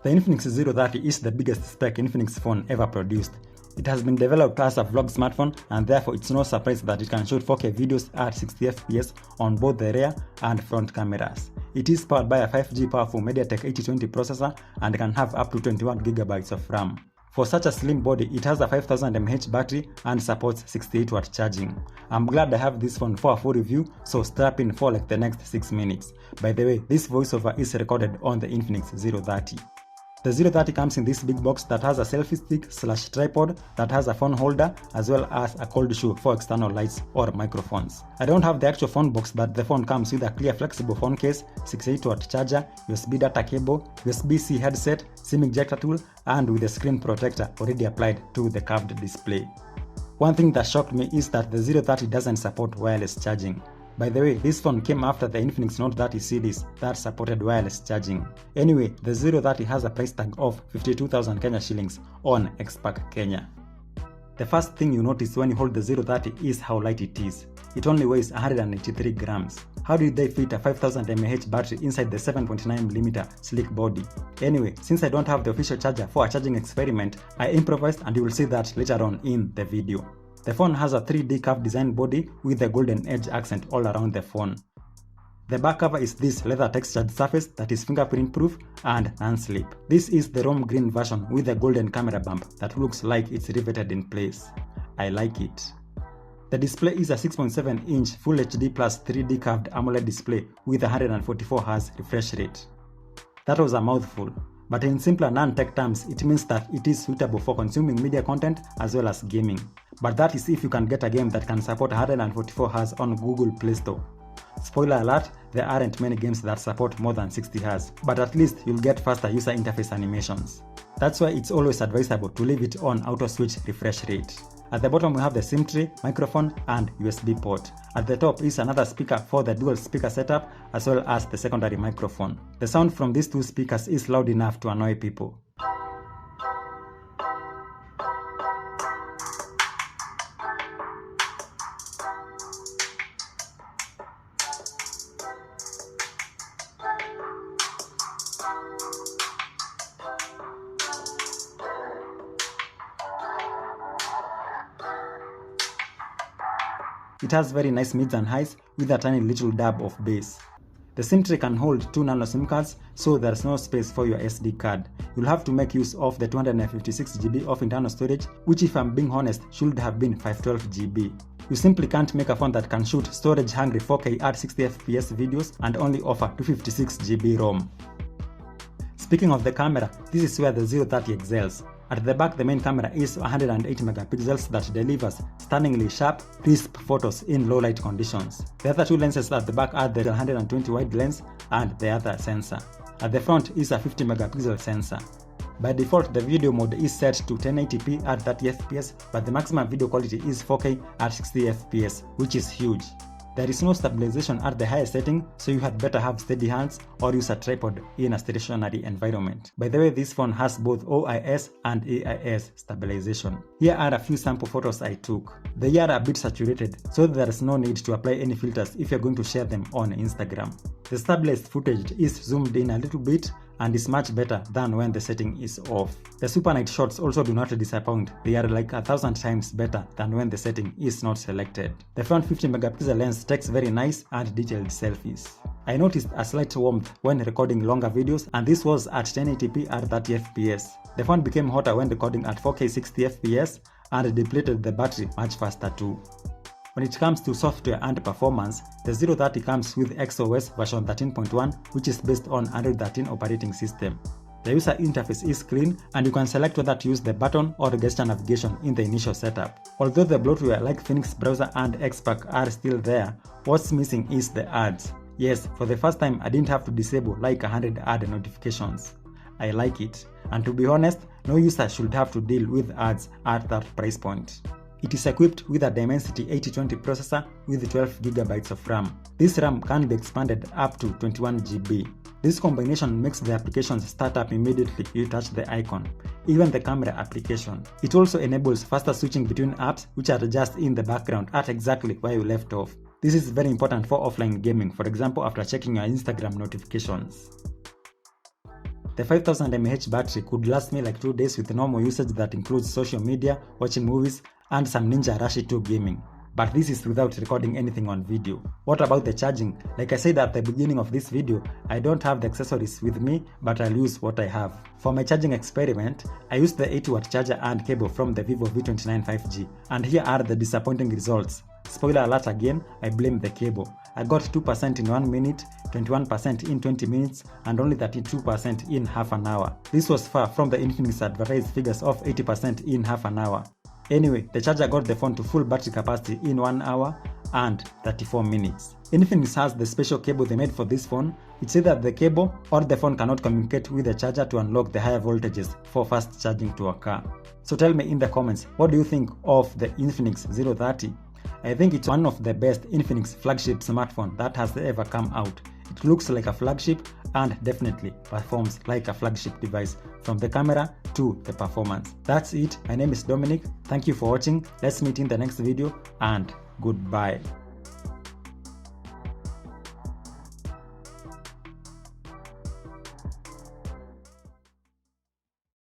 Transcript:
The Infinix Zero 30 is the biggest spec Infinix phone ever produced. It has been developed as a vlog smartphone, and therefore it's no surprise that it can shoot 4K videos at 60fps on both the rear and front cameras. It is powered by a 5G powerful MediaTek 8020 processor and can have up to 21GB of RAM. For such a slim body, it has a 5000 mAh battery and supports 68W charging. I'm glad I have this phone for a full review, so strap in for like the next 6 minutes. By the way, this voiceover is recorded on the Infinix Zero 30. The Zero 30 comes in this big box that has a selfie stick / tripod that has a phone holder as well as a cold shoe for external lights or microphones. I don't have the actual phone box, but the phone comes with a clear flexible phone case, 68W charger, USB data cable, USB-C headset, SIM ejector tool, and with a screen protector already applied to the curved display. One thing that shocked me is that the Zero 30 doesn't support wireless charging. By the way, this phone came after the Infinix Note 30 series that supported wireless charging. Anyway, the Zero 30 has a price tag of 52,000 Kenya shillings on Xpac Kenya. The first thing you notice when you hold the Zero 30 is how light it is. It only weighs 183 grams. How did they fit a 5000 mAh battery inside the 7.9mm sleek body? Anyway, since I don't have the official charger for a charging experiment, I improvised, and you will see that later on in the video. The phone has a 3D curved design body with a golden edge accent all around the phone. The back cover is this leather textured surface that is fingerprint proof and non-slip. This is the Rome green version with a golden camera bump that looks like it's riveted in place. I like it. The display is a 6.7-inch Full HD Plus 3D curved AMOLED display with 144Hz refresh rate. That was a mouthful, but in simpler non-tech terms, it means that it is suitable for consuming media content as well as gaming. But that is if you can get a game that can support 144Hz on Google Play Store. Spoiler alert, there aren't many games that support more than 60Hz, but at least you'll get faster user interface animations. That's why it's always advisable to leave it on auto switch refresh rate. At the bottom we have the SIM tray, microphone and USB port. At the top is another speaker for the dual speaker setup as well as the secondary microphone. The sound from these two speakers is loud enough to annoy people. It has very nice mids and highs with a tiny little dab of bass. The SIM tray can hold 2 nano SIM cards, so there's no space for your SD card. You'll have to make use of the 256GB of internal storage, which if I'm being honest should have been 512GB. You simply can't make a phone that can shoot storage-hungry 4K at 60fps videos and only offer 256GB ROM. Speaking of the camera, this is where the Zero 30 excels. At the back, the main camera is 108 megapixels that delivers stunningly sharp, crisp photos in low light conditions. The other two lenses at the back are the 120 wide lens and the other sensor. At the front is a 50 megapixel sensor. By default, the video mode is set to 1080p at 30fps, but the maximum video quality is 4K at 60fps, which is huge. There is no stabilization at the highest setting, so you had better have steady hands or use a tripod in a stationary environment. By the way, this phone has both OIS and AIS stabilization. Here are a few sample photos I took. They are a bit saturated, so there is no need to apply any filters if you're going to share them on Instagram. The stabilized footage is zoomed in a little bit and is much better than when the setting is off. The super night shots also do not disappoint. They are like 1000 times better than when the setting is not selected. The front 50 megapixel lens takes very nice and detailed selfies. I noticed a slight warmth when recording longer videos, and this was at 1080p at 30fps. The phone became hotter when recording at 4K 60fps and depleted the battery much faster too. When it comes to software and performance, the Zero 30 comes with XOS version 13.1, which is based on Android 13 operating system. The user interface is clean, and you can select whether to use the button or gesture navigation in the initial setup. Although the bloatware like Phoenix Browser and Xpac are still there, what's missing is the ads. Yes, for the first time I didn't have to disable like 100 ad notifications. I like it, and to be honest, no user should have to deal with ads at that price point. It is equipped with a Dimensity 8020 processor with 12GB of RAM. This RAM can be expanded up to 21GB. This combination makes the applications start up immediately you touch the icon, even the camera application. It also enables faster switching between apps which are just in the background at exactly where you left off. This is very important for offline gaming, for example after checking your Instagram notifications. The 5000 mAh battery could last me like 2 days with normal usage that includes social media, watching movies, and some Ninja Rush 2 gaming. But this is without recording anything on video. What about the charging? Like I said at the beginning of this video, I don't have the accessories with me, but I'll use what I have. For my charging experiment, I used the 80-watt charger and cable from the Vivo V29 5G, and here are the disappointing results. Spoiler alert again, I blame the cable. I got 2% in 1 minute, 21% in 20 minutes, and only 32% in half an hour. This was far from the Infinix advertised figures of 80% in half an hour. Anyway, the charger got the phone to full battery capacity in 1 hour and 34 minutes. Infinix has the special cable they made for this phone. It's either the cable or the phone cannot communicate with the charger to unlock the higher voltages for fast charging to occur. So tell me in the comments, what do you think of the Infinix 030? I think it's one of the best Infinix flagship smartphone that has ever come out. It looks like a flagship and definitely performs like a flagship device, from the camera to the performance. That's it. My name is Dominic. Thank you for watching. Let's meet in the next video and goodbye.